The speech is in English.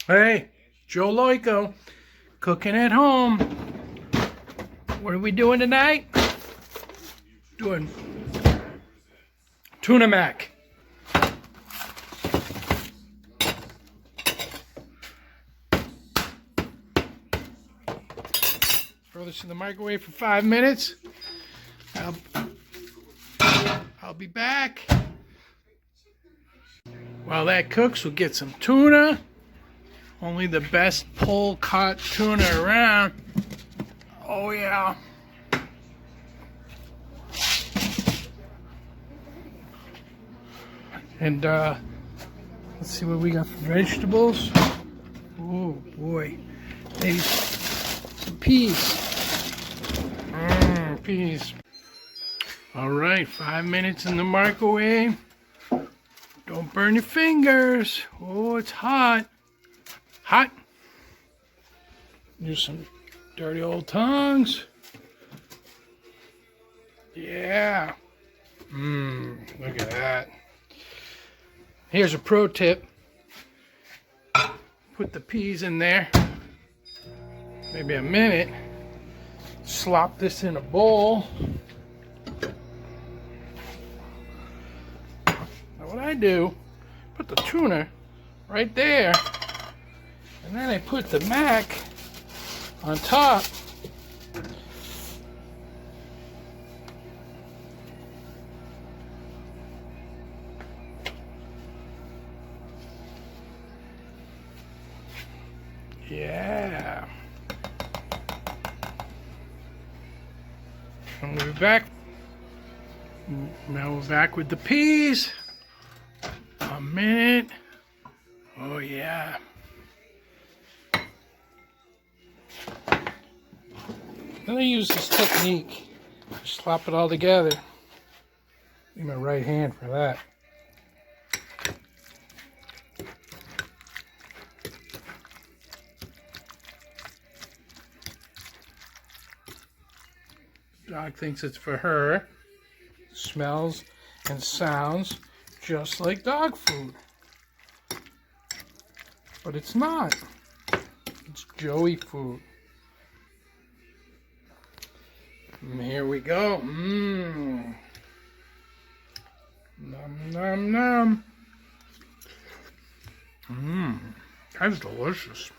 Hey, Joe Loico, cooking at home. What are we doing tonight? Doing tuna mac. Throw this in the microwave for 5 minutes. I'll be back. While that cooks, we'll get some tuna. Only the best pole caught tuna around. Oh yeah. And let's see what we got for vegetables. Oh boy. Maybe some peas. Peas. Alright, 5 minutes in the microwave. Don't burn your fingers. Oh, it's hot. Hot. Use some dirty old tongs. Yeah. Look at that. Here's a pro tip. Put the peas in there. Maybe a minute. Slop this in a bowl. Now what I do, put the tuna right there. And then I put the mac on top. Yeah. And we're back. Now we're back with the peas. A minute. Oh yeah. Then I use this technique. Slop it all together. Need my right hand for that. Dog thinks it's for her. Smells and sounds just like dog food. But it's not. It's Joey food. And here we go. Nom nom nom. That's delicious.